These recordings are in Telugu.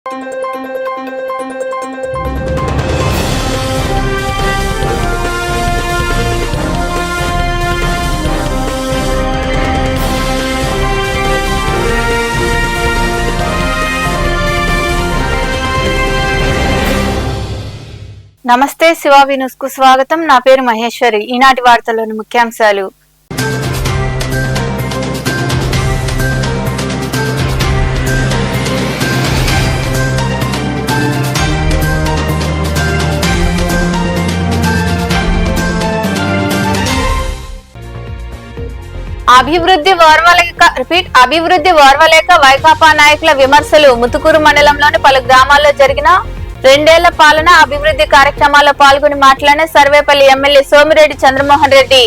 నమస్తే శివావి న్యూస్ కు స్వాగతం. నా పేరు మహేశ్వరి. ఈనాటి వార్తల్లోని ముఖ్యాంశాలు. అభివృద్ధి ఓర్వలేక వైకాపా నాయకుల విమర్శలు. ముతుకూరు మండలంలోని పలు గ్రామాల్లో జరిగిన 2 ఏళ్ల పాలన అభివృద్ధి కార్యక్రమాల్లో పాల్గొని మాట్లాడిన సర్వేపల్లి ఎమ్మెల్యే సోమిరెడ్డి చంద్రమోహన్ రెడ్డి.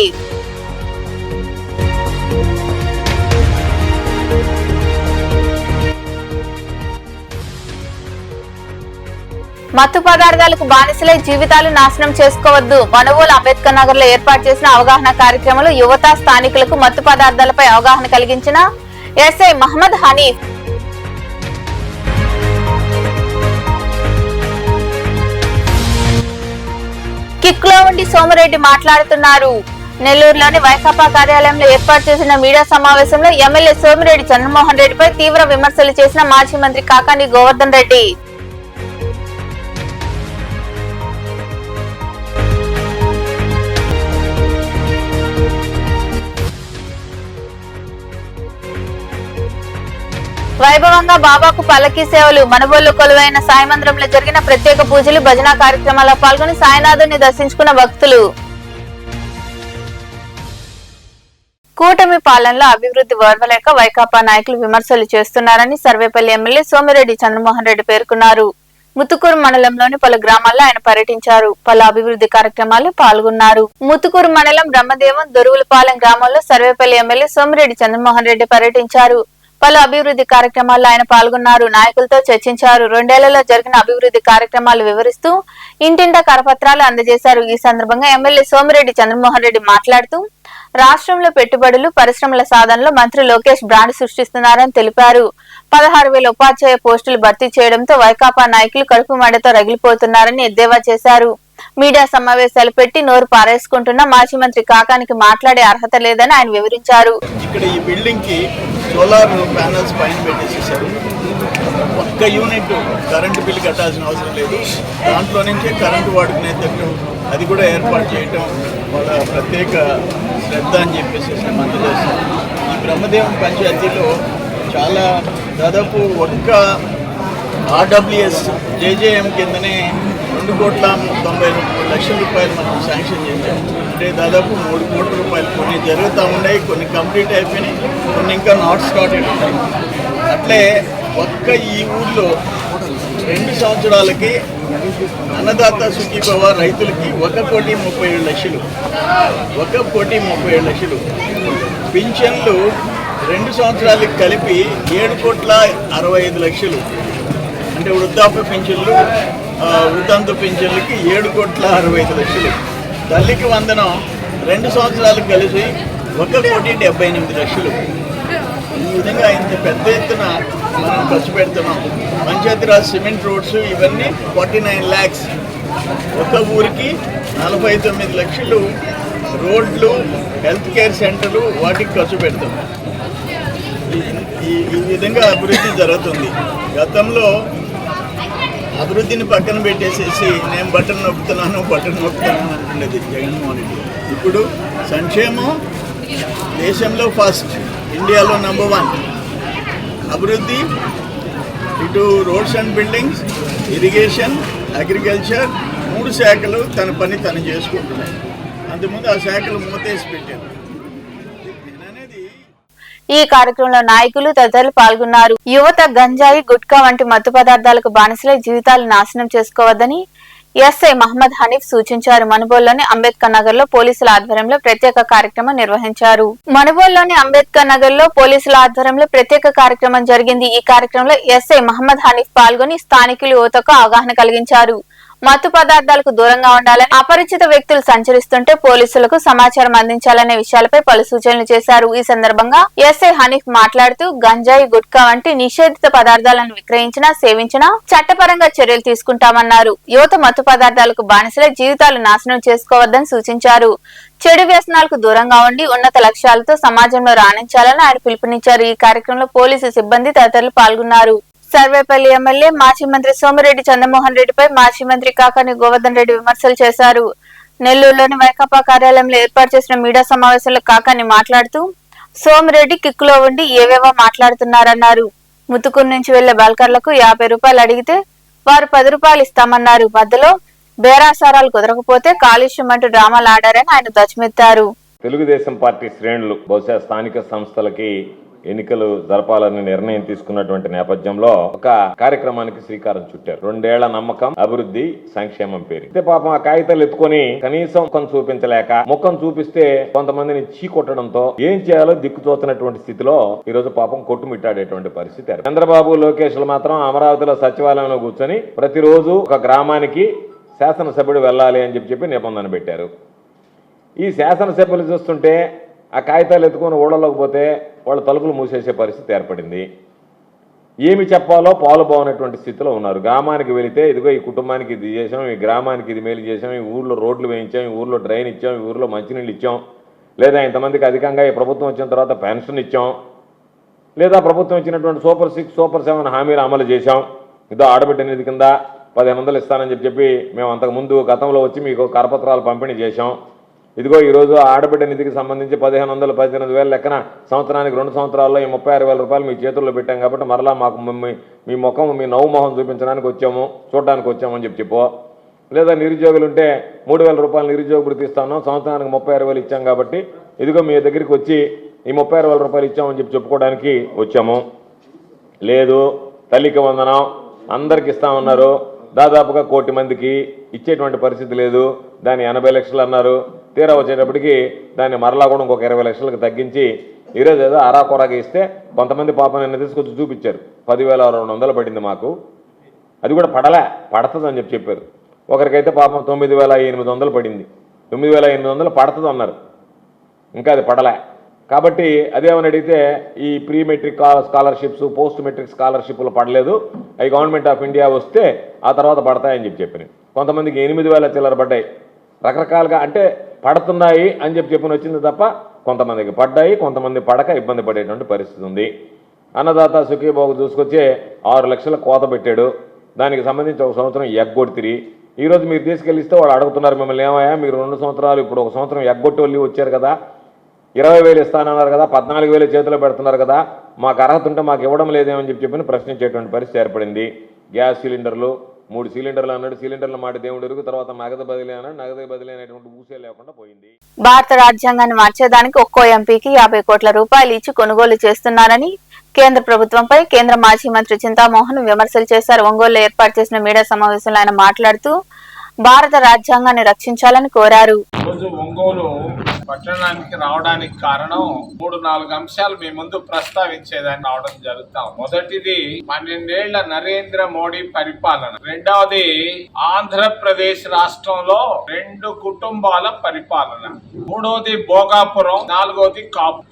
మత్తు పదార్థాలకు బానిసలై జీవితాలు నాశనం చేసుకోవద్దు. మనుగోలు అంబేద్కర్ నగర్ లో ఏర్పాటు చేసిన అవగాహన కార్యక్రమంలో యువత స్థానికులకు మత్తు పదార్థాలపై అవగాహన కలిగించిన ఎస్ఐ మహమ్మద్ హనీఫ్. కిక్ లో ఉండి సోమిరెడ్డి మాట్లాడుతున్నారు. నెల్లూరులోని వైకాపా కార్యాలయంలో ఏర్పాటు చేసిన మీడియా సమావేశంలో ఎమ్మెల్యే సోమిరెడ్డి చంద్రమోహన్ రెడ్డిపై తీవ్ర విమర్శలు చేసిన మాజీ మంత్రి కాకాని గోవర్ధన్ రెడ్డి. వైభవంగా బాబాకు పల్లకి సేవలు. మనుగోలు కొలువైన సాయి మందిరంలో జరిగిన ప్రత్యేక పూజలు, భజన కార్యక్రమాల్లో పాల్గొని సాయినాథుని దర్శించుకున్న భక్తులు. కూటమి పాలనలో అభివృద్ధి ఓర్వలేక వైకాపా నాయకులు విమర్శలు చేస్తున్నారని సర్వేపల్లి ఎమ్మెల్యే సోమిరెడ్డి చంద్రమోహన్ రెడ్డి పేర్కొన్నారు. ముతుకూరు మండలంలోని పలు గ్రామాల్లో ఆయన పర్యటించారు. పలు అభివృద్ధి కార్యక్రమాల్లో పాల్గొన్నారు. ముతుకూరు మండలం బ్రహ్మదేవం దొరువులపాలెం గ్రామంలో సర్వేపల్లి ఎమ్మెల్యే సోమిరెడ్డి చంద్రమోహన్ రెడ్డి పర్యటించారు. పలు అభివృద్ధి కార్యక్రమాల్లో ఆయన పాల్గొన్నారు. నాయకులతో చర్చించారు. 2 ఏళ్లలో జరిగిన అభివృద్ధి కార్యక్రమాలు వివరిస్తూ ఇంటింటా కరపత్రాలు అందజేశారు. ఈ సందర్భంగా ఎమ్మెల్యే సోమిరెడ్డి చంద్రమోహన్ రెడ్డి మాట్లాడుతూ రాష్ట్రంలో పెట్టుబడులు, పరిశ్రమల సాధనలో మంత్రి లోకేష్ బ్రాండ్ సృష్టిస్తున్నారని తెలిపారు. 16,000 ఉపాధ్యాయ పోస్టులు భర్తీ చేయడంతో వైకాపా నాయకులు కడుపు మంటతో రగిలిపోతున్నారని ఎద్దేవా చేశారు. మీడియా సమావేశాలు పెట్టి నోరు పారేసుకుంటున్న మాజీ మంత్రి కాకానికి మాట్లాడే అర్హత లేదని ఆయన వివరించారు. ఇక్కడ ఈ బిల్డింగ్ కి సోలార్ ప్యానల్స్ పైన పెట్టేసేసారు. ఒక్క యూనిట్ కరెంటు బిల్లు కట్టాల్సిన అవసరం లేదు. దాంట్లో నుంచే కరెంటు వాడుకునేటట్టు అది కూడా ఏర్పాటు చేయటం వాళ్ళ ప్రత్యేక శ్రద్ధ అని చెప్పేసి మనం చేస్తాం. ఈ బ్రహ్మదేవం పంచాయతీలో చాలా దాదాపు ఒక్క ఆర్డబ్ల్యూఎస్ జేజేఎం కిందనే 2,90,00,000 రూపాయలు మనం శాంక్షన్ చేశాం. అంటే దాదాపు 3 కోట్ల రూపాయలు. కొన్ని జరుగుతూ ఉన్నాయి, కొన్ని కంప్లీట్ అయిపోయినాయి, కొన్ని ఇంకా నాట్ స్టార్టెడ్ ఉంటాయి. అట్లే ఒక్క ఈ ఊళ్ళో 2 సంవత్సరాలకి అన్నదాత సుఖీభవ రైతులకి 1,37,00,000, 1,37,00,000 పింఛన్లు 2 సంవత్సరాలకి కలిపి 7,65,00,000. అంటే వృద్ధాప్య పింఛన్లు, వృద్ధాంత పింఛన్లకి 7,65,00,000. తల్లికి వందనం 2 సంవత్సరాలకు కలిసి 1,78,00,000. ఈ విధంగా ఇంత పెద్ద ఎత్తున మనం ఖర్చు పెడుతున్నాం. పంచాయతీరాజ్ సిమెంట్ రోడ్స్ ఇవన్నీ 49 lakhs. ఒక ఊరికి 49 లక్షలు రోడ్లు, హెల్త్ కేర్ సెంటర్లు వాటికి ఖర్చు పెడుతున్నాం. ఈ విధంగా అభివృద్ధి జరుగుతుంది. గతంలో అభివృద్ధిని పక్కన పెట్టేసేసి నేను బటన్ నొక్కుతున్నాను అంటుండేది జగన్మోహన్ రెడ్డి. ఇప్పుడు సంక్షేమం దేశంలో ఫస్ట్, ఇండియాలో నెంబర్ 1. అభివృద్ధి ఇటు roads and buildings, irrigation, agriculture 3 శాఖలు తన పని తను చేసుకుంటున్నాయి. అంతకుముందు ఆ శాఖలు మూతేసి పెట్టారు. ఈ కార్యక్రమంలో నాయకులు తదితరులు పాల్గొన్నారు. యువత గంజాయి, గుట్కా వంటి మత్తు పదార్థాలకు బానిసలై జీవితాలు నాశనం చేసుకోవద్దని ఎస్ఐ మహమ్మద్ హనీఫ్ సూచించారు. మనుగోలులోని అంబేద్కర్ నగర్ లో పోలీసుల ఆధ్వర్యంలో ప్రత్యేక కార్యక్రమం నిర్వహించారు. మనుగోలులోని అంబేద్కర్ నగర్ లో పోలీసుల ఆధ్వర్యంలో ప్రత్యేక కార్యక్రమం జరిగింది. ఈ కార్యక్రమంలో ఎస్ఐ మహమ్మద్ హనీఫ్ పాల్గొని స్థానికులు యువతకు అవగాహన కలిగించారు. మత్తు పదార్థాలకు దూరంగా ఉండాలని, అపరిచిత వ్యక్తులు సంచరిస్తుంటే పోలీసులకు సమాచారం అందించాలనే విషయాలపై పలు సూచనలు చేశారు. ఈ సందర్భంగా ఎస్ఐ హనీఫ్ మాట్లాడుతూ గంజాయి, గుట్కా వంటి నిషేధిత పదార్థాలను విక్రయించినా, సేవించినా చట్టపరంగా చర్యలు తీసుకుంటామన్నారు. యువత మత్తు పదార్థాలకు బానిసలై జీవితాలు నాశనం చేసుకోవద్దని సూచించారు. చెడు వ్యసనాలకు దూరంగా ఉండి ఉన్నత లక్ష్యాలతో సమాజంలో రాణించాలని ఆయన పిలుపునిచ్చారు. ఈ కార్యక్రమంలో పోలీసు సిబ్బంది తదితరులు పాల్గొన్నారు. సర్వేపల్లి ఎమ్మెల్యే మాజీ మంత్రి సోమిరెడ్డి చంద్రమోహన్ రెడ్డిపై మాజీ మంత్రి కాకాని గోవర్ధన్ రెడ్డి విమర్శలు చేశారు. నెల్లూరులోని వైకాపా కార్యాలయంలో ఏర్పాటు చేసిన మీడియా సమావేశంలో కాకాని మాట్లాడుతూ సోమిరెడ్డి కిక్కులో ఉండి ఏవేవో మాట్లాడుతున్నారన్నారు. ముత్తుకూరు నుంచి వెళ్లే బల్కర్లకు 50 రూపాయలు అడిగితే వారు 10 రూపాయలు ఇస్తామన్నారు. మధ్యలో బేరాసారాలు కుదరకపోతే కాలుష్యం అంటూ డ్రామాలు ఆడారని ఆయన ధ్వజమెత్తారు. తెలుగుదేశం పార్టీ శ్రేణులు బహుశా స్థానిక సంస్థలకి ఎన్నికలు జరపాలని నిర్ణయం తీసుకున్నటువంటి నేపథ్యంలో ఒక కార్యక్రమానికి శ్రీకారం చుట్టారు. 2 ఏళ్ల నమ్మకం, అభివృద్ధి, సంక్షేమం పేరు. అయితే పాపం ఆ కాగితాలు ఎత్తుకొని కనీసం ముఖం చూపించలేక, ముఖం చూపిస్తే కొంతమందిని చీకొట్టడంతో ఏం చేయాలో దిక్కుతోచినటువంటి స్థితిలో ఈ రోజు పాపం కొట్టుమిట్టాడేటువంటి పరిస్థితి. చంద్రబాబు, లోకేష్లు మాత్రం అమరావతిలో సచివాలయంలో కూర్చొని ప్రతిరోజు ఒక గ్రామానికి శాసనసభ్యుడు వెళ్ళాలి అని చెప్పి నిబంధన పెట్టారు. ఈ శాసనసభ్యులు చూస్తుంటే ఆ కాగితాలు ఎత్తుకొని ఊళ్ళలోకి పోతే వాళ్ళు తలుపులు మూసేసే పరిస్థితి ఏర్పడింది. ఏమి చెప్పాలో పాలు బాగున్నటువంటి స్థితిలో ఉన్నారు. గ్రామానికి వెళితే ఇదిగో ఈ కుటుంబానికి ఇది చేసాం, ఈ గ్రామానికి ఇది మేలు చేసాం, ఈ ఊర్లో రోడ్లు వేయించాం, ఈ ఊర్లో డ్రైన్ ఇచ్చాం, ఈ ఊర్లో మంచినీళ్ళు ఇచ్చాం, లేదా ఇంతమందికి అధికంగా ఈ ప్రభుత్వం వచ్చిన తర్వాత పెన్షన్ ఇచ్చాం, లేదా ప్రభుత్వం ఇచ్చినటువంటి సూపర్ 6, సూపర్ 7 హామీలు అమలు చేశాం, ఇదో ఆడబిడ్డ నిధి కింద 1500 ఇస్తానని చెప్పి మేము అంతకుముందు గతంలో వచ్చి మీకు కరపత్రాలు పంపిణీ చేశాం, ఇదిగో ఈరోజు ఆడబిడ్డ నిధికి సంబంధించి 1500, 18,000 లెక్కన సంవత్సరానికి 2 సంవత్సరాల్లో ఈ 36,000 రూపాయలు మీ చేతుల్లో పెట్టాం కాబట్టి మరలా మాకు మీ ముఖం, మీ నవ్వు మొహం చూపించడానికి వచ్చాము, చూడడానికి వచ్చామని చెప్పో, లేదా నిరుద్యోగులు ఉంటే 3,000 రూపాయలు నిరుద్యోగ వృత్తి ఇస్తాను, సంవత్సరానికి 36,000 ఇచ్చాం కాబట్టి ఇదిగో మీ దగ్గరికి వచ్చి ఈ 36,000 రూపాయలు ఇచ్చామని చెప్పుకోవడానికి వచ్చాము. లేదు, తల్లికి వందనం అందరికి ఇస్తామన్నారు, దాదాపుగా 1 కోటి మందికి ఇచ్చేటువంటి పరిస్థితి లేదు, దాన్ని 80 లక్షలు అన్నారు. తీరా వచ్చేటప్పటికి దాన్ని మరలా కూడా ఇంకొక 20 లక్షలకు తగ్గించి ఈరోజు ఏదో అరాకొరాగా ఇస్తే కొంతమంది పాపం నిన్న తీసుకొచ్చి చూపించారు, 10,200 పడింది మాకు, అది కూడా పడుతుందని చెప్పారు. ఒకరికైతే పాపం 9,800 పడింది, 9,800 పడుతుంది అన్నారు, ఇంకా అది పడలే. కాబట్టి అదేమని అడిగితే ఈ pre matric scholarships, post matric స్కాలర్షిప్లు పడలేదు, అవి గవర్నమెంట్ ఆఫ్ ఇండియా వస్తే ఆ తర్వాత పడతాయని చెప్పినాయి. కొంతమందికి 8,000 చిల్లర పడ్డాయి. రకరకాలుగా అంటే పడుతున్నాయి అని చెప్పిన వచ్చింది తప్ప కొంతమందికి పడ్డాయి, కొంతమంది పడక ఇబ్బంది పడేటువంటి పరిస్థితి ఉంది. అన్నదాత సుఖీబాబు చూసుకొచ్చే 6 లక్షల కోత పెట్టాడు, దానికి సంబంధించి 1 సంవత్సరం ఎగ్గొట్టిరి. ఈరోజు మీరు తీసుకెళ్ళిస్తే వాళ్ళు అడుగుతున్నారు మిమ్మల్ని, ఏమయ్యా మీరు 2 సంవత్సరాలు ఇప్పుడు 1 సంవత్సరం ఎగ్గొట్టి వెళ్ళి వచ్చారు కదా, 20,000 ఇస్తానన్నారు కదా, 14,000 చేతిలో పెడుతున్నారు కదా, మాకు అర్హత ఉంటే మాకు ఇవ్వడం లేదేమని చెప్పి ప్రశ్నించేటువంటి పరిస్థితి ఏర్పడింది. గ్యాస్ సిలిండర్లు 3 సిలిండర్లు అన్నాడు, సిలిండర్లు మాట దేవుడు ఎరుగు, తర్వాత నగదు బదిలీ అన్నాడు, నగదు బదిలీ అనేటువంటి ఊసే లేకుండా పోయింది. భారత రాజ్యాంగాన్ని మార్చేదానికి ఒక్కో ఎంపీకి 50 కోట్ల రూపాయలు ఇచ్చి కొనుగోలు చేస్తున్నారని కేంద్ర ప్రభుత్వంపై కేంద్ర మాజీ మంత్రి చింతామోహన్ విమర్శలు చేశారు. ఒంగోలులో ఏర్పాటు చేసిన మీడియా సమావేశంలో ఆయన మాట్లాడుతూ భారత రాజ్యాంగాన్ని రక్షించాలని కోరారు. ఒంగోలు పట్టణానికి రావడానికి కారణం 3-4 అంశాలు మీ ముందు ప్రస్తావించేదాన్ని రావడం జరుగుతాం. మొదటిది 12 ఏళ్ల నరేంద్ర మోడీ పరిపాలన, రెండవది ఆంధ్రప్రదేశ్ రాష్ట్రంలో 2 కుటుంబాల పరిపాలన, మూడవది భోగాపురం, నాలుగవది కాపు.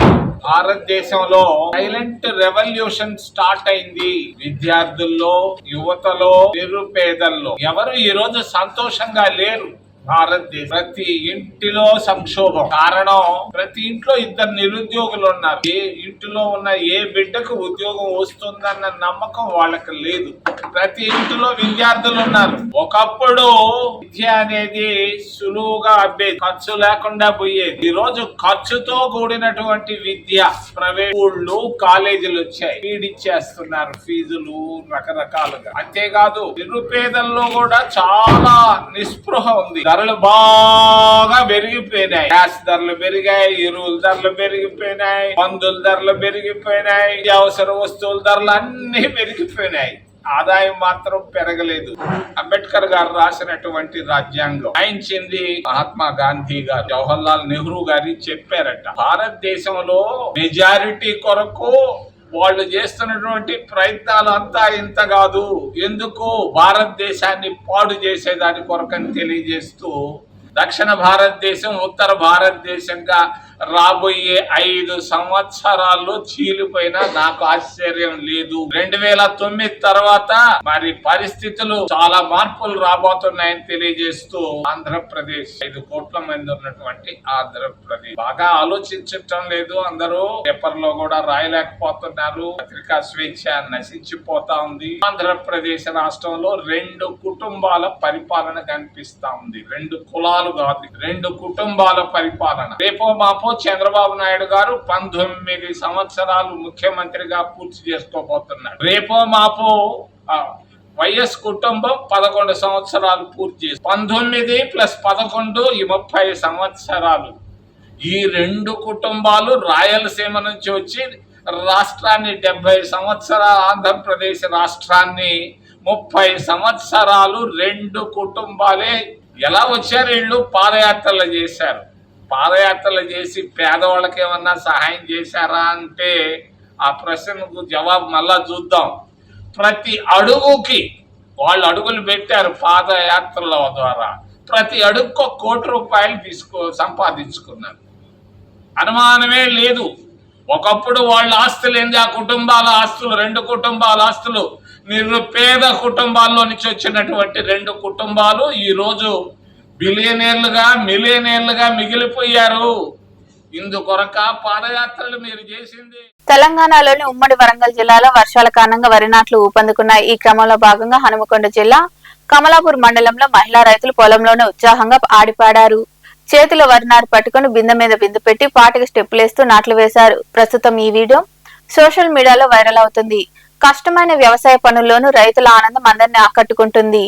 భారతదేశంలో సైలెంట్ రెవల్యూషన్ స్టార్ట్ అయింది. విద్యార్థుల్లో, యువతలో, నిరుపేదల్లో ఎవరు ఈ రోజు సంతోషంగా లేరు. భారతదేశం ప్రతి ఇంటిలో సంక్షోభం. కారణం ప్రతి ఇంట్లో 2 నిరుద్యోగులు ఉన్నారు. ఏ ఇంటిలో ఉన్న ఏ బిడ్డకు ఉద్యోగం వస్తుందన్న నమ్మకం వాళ్ళకి లేదు. ప్రతి ఇంటిలో విద్యార్థులు ఉన్నారు. ఒకప్పుడు విద్య అనేది సులువుగా అబ్బేది, ఖర్చు లేకుండా పోయేది. ఈ రోజు ఖర్చుతో కూడినటువంటి విద్య, ప్రైవేట్ స్కూళ్ళు, కాలేజీలు వచ్చాయి, ఫీడిచ్చేస్తున్నారు ఫీజులు రకరకాలుగా. అంతేకాదు నిరుపేదల్లో కూడా చాలా నిస్పృహ ఉంది. ధరలు బాగా పెరిగిపోయినాయి. గ్యాస్ ధరలు పెరిగాయి, ఎరువుల ధరలు పెరిగిపోయినాయి, మందుల ధరలు పెరిగిపోయినాయి, అవసర వస్తువుల ధరలు అన్ని పెరిగిపోయినాయి. ఆదాయం మాత్రం పెరగలేదు. అంబేద్కర్ గారు రాసినటువంటి రాజ్యాంగం రాయించింది మహాత్మా గాంధీ గారు, జవహర్ లాల్ నెహ్రూ గారి చెప్పారట. భారతదేశంలో మెజారిటీ కొరకు వాళ్ళు చేస్తున్నటువంటి ప్రయత్నాలు అంతా ఇంత కాదు, ఎందుకు భారతదేశాన్ని పాడు చేసేదాని కొరకని తెలియజేస్తూ దక్షిణ భారతదేశం ఉత్తర భారతదేశంగా రాబోయే 5 సంవత్సరాల్లో చీలిపోయినా నాకు ఆశ్చర్యం లేదు. 2009 తర్వాత మరి పరిస్థితులు చాలా మార్పులు రాబోతున్నాయని తెలియజేస్తూ ఆంధ్రప్రదేశ్ 5 కోట్ల మంది ఉన్నటువంటి ఆంధ్రప్రదేశ్ బాగా ఆలోచించటం లేదు. అందరూ పేపర్ లో కూడా రాయలేకపోతున్నారు. పత్రికా స్వేచ్ఛ నశించిపోతా ఉంది. ఆంధ్రప్రదేశ్ రాష్ట్రంలో 2 కుటుంబాల పరిపాలన కనిపిస్తా ఉంది. 2 కులాలు కాదు, 2 కుటుంబాల పరిపాలన. రేపో మాపో చంద్రబాబు నాయుడు గారు 19 సంవత్సరాలు ముఖ్యమంత్రిగా పూర్తి చేసుకోబోతున్నారు. రేపో మాపో వైఎస్ కుటుంబం 11 సంవత్సరాలు పూర్తి చేసి 19 + 11 ఈ 30 సంవత్సరాలు. ఈ 2 కుటుంబాలు రాయలసీమ నుంచి వచ్చి రాష్ట్రాన్ని 70 సంవత్సరాలు, ఆంధ్రప్రదేశ్ రాష్ట్రాన్ని 30 సంవత్సరాలు 2 కుటుంబాలే ఎలా వచ్చారు? వీళ్ళు పాదయాత్రలు చేశారు. పాదయాత్రలు చేసి పేదవాళ్ళకి ఏమన్నా సహాయం చేశారా అంటే ఆ ప్రశ్నకు జవాబు మళ్ళా చూద్దాం. ప్రతి అడుగుకి వాళ్ళు అడుగులు పెట్టారు పాదయాత్రల ద్వారా. ప్రతి అడుగుకు ₹1 కోటి సంపాదించుకున్నారు. అనుమానమే లేదు. ఒకప్పుడు వాళ్ళ ఆస్తులు ఏంది? ఆ కుటుంబాల ఆస్తులు, 2 కుటుంబాల ఆస్తులు, నిరుపేద కుటుంబాల్లో నుంచి వచ్చినటువంటి 2 కుటుంబాలు ఈరోజు బిలియనీర్లుగా, మిలియనీర్లుగా మిగిలిపోయారు. ఇందుకొరక పాదయాత్రలు మీరు చేసింది. తెలంగాణలోని ఉమ్మడి వరంగల్ జిల్లాలో వర్షాల కారణంగా వరి నాట్లు ఊపందుకున్నాయి. ఈ క్రమంలో భాగంగా హనుమకొండ జిల్లా కమలాపూర్ మండలంలో మహిళా రైతులు పొలంలోనే ఉత్సాహంగా ఆడిపాడారు. చేతిలో వరి నారు పట్టుకుని బిందె మీద బిందె పెట్టి పాటకి స్టెప్పులేస్తూ నాట్లు వేశారు. ప్రస్తుతం ఈ వీడియో సోషల్ మీడియాలో వైరల్ అవుతుంది. కష్టమైన వ్యవసాయ పనుల్లోనూ రైతుల ఆనందం అందరినీ ఆకట్టుకుంటుంది.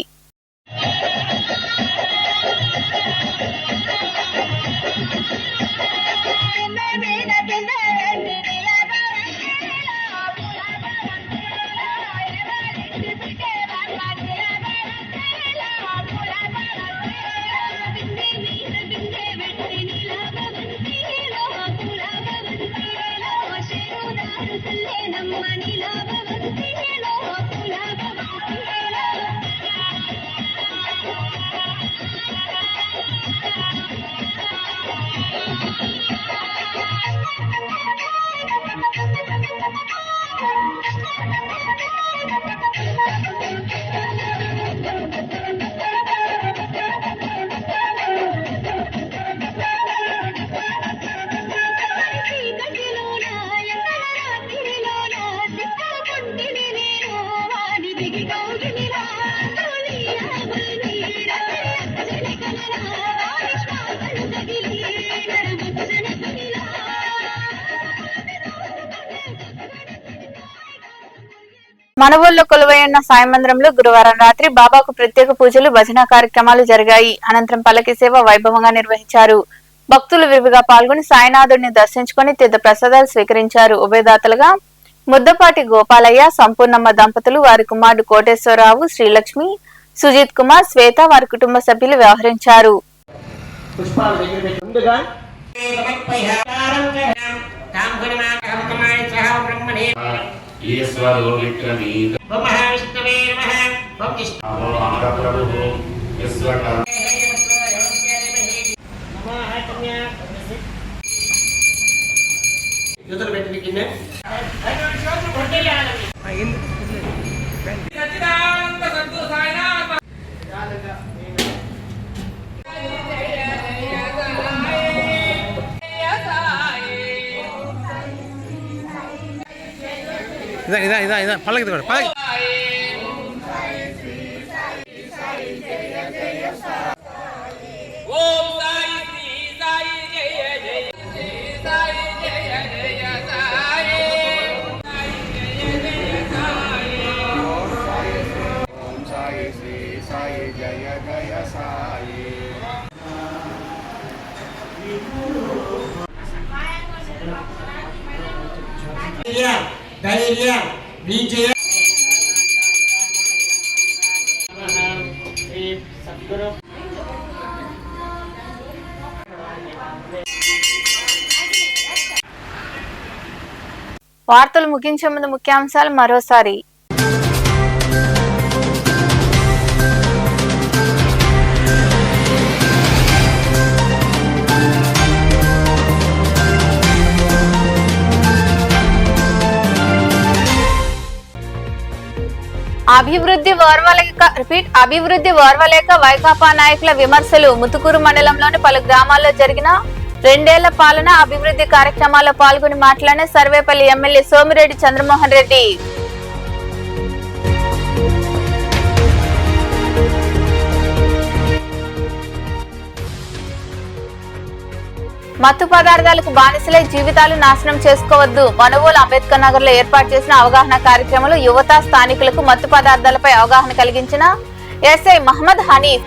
మనవోల్లో కొలువైన సాయి మందిరంలో గురువారం రాత్రి బాబాకు ప్రత్యేక పూజలు, భజన కార్యక్రమాలు జరిగాయి. అనంతరం పల్లకి సేవ వైభవంగా నిర్వహించారు. భక్తులు విరివిగా పాల్గొని సాయినాథుడిని దర్శించుకుని తీర్థ ప్రసాదాలు స్వీకరించారు. ఉభయదాతలుగా ముద్దపాటి గోపాలయ్య, సంపూర్ణమ్మ దంపతులు, వారి కుమారుడు కోటేశ్వరరావు, శ్రీలక్ష్మి, సుజిత్ కుమార్, శ్వేత, వారి కుటుంబ సభ్యులు వ్యవహరించారు. ఈశ్వరో విక్రమీత మహావిష్ణవే నమః ఓం విష్ణు మహాప్రభు విశ్వకర్మ యుద్ధలు పెట్టి కింద సచ్చిదానంద సంతు సాయినాథ ఇదా పల్లకి పల్లకి ఓం సాయి శ్రీ సాయి జయ జయ శ్రీ సాయి జయ జయ సాయి సాయి జయ జయ సాయి ఓం సాయి శ్రీ సాయి జయ జయ సాయి ధైర్య విజయ సద్గురు వార్తలు ముగించే ముందు ముఖ్యాంశాలు మరోసారి. అభివృద్ధి ఓర్వలేక వైకాపా నాయకుల విమర్శలు. ముతుకూరు మండలంలోని పలు గ్రామాల్లో జరిగిన 2 ఏళ్ల పాలన అభివృద్ధి కార్యక్రమాల్లో పాల్గొని మాట్లాడిన సర్వేపల్లి ఎమ్మెల్యే సోమిరెడ్డి చంద్రమోహన్ రెడ్డి. మత్తు పదార్థాలకు బానిసలై జీవితాలు నాశనం చేసుకోవద్దు. మనుగోలు అంబేద్కర్ నగర్ లో ఏర్పాటు చేసిన అవగాహన కార్యక్రమంలో యువత స్థానికులకు మత్తు పదార్థాలపై అవగాహన కలిగించిన ఎస్ఐ మహమ్మద్ హనీఫ్.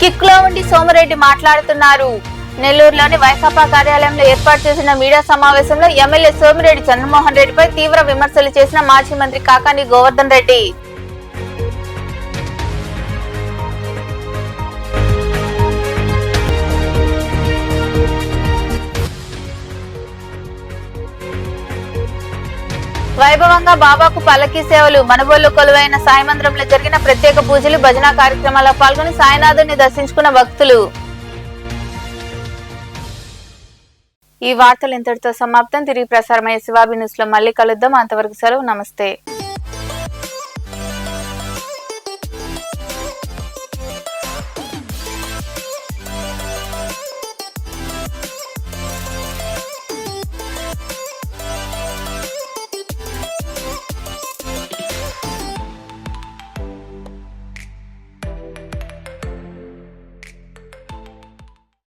కిక్ లో ఉండి సోమిరెడ్డి మాట్లాడుతున్నారు. నెల్లూరులోని వైకాపా కార్యాలయంలో ఏర్పాటు చేసిన మీడియా సమావేశంలో ఎమ్మెల్యే సోమిరెడ్డి చంద్రమోహన్ రెడ్డిపై తీవ్ర విమర్శలు చేసిన మాజీ మంత్రి కాకాని గోవర్ధన్ రెడ్డి. వైభవంగా బాబాకు పల్లకీ సేవలు. మనుగోలు కొలువైన సాయి మందిరంలో జరిగిన ప్రత్యేక పూజలు, భజన కార్యక్రమాల్లో పాల్గొని సాయినాథుని దర్శించుకున్న భక్తులు. ఈ వార్తలు ఇంతటితో సమాప్తం. తిరిగి ప్రసారమయ్యే శివాబి న్యూస్ లో మళ్ళీ కలుద్దాం. అంతవరకు సెలవు. నమస్తే.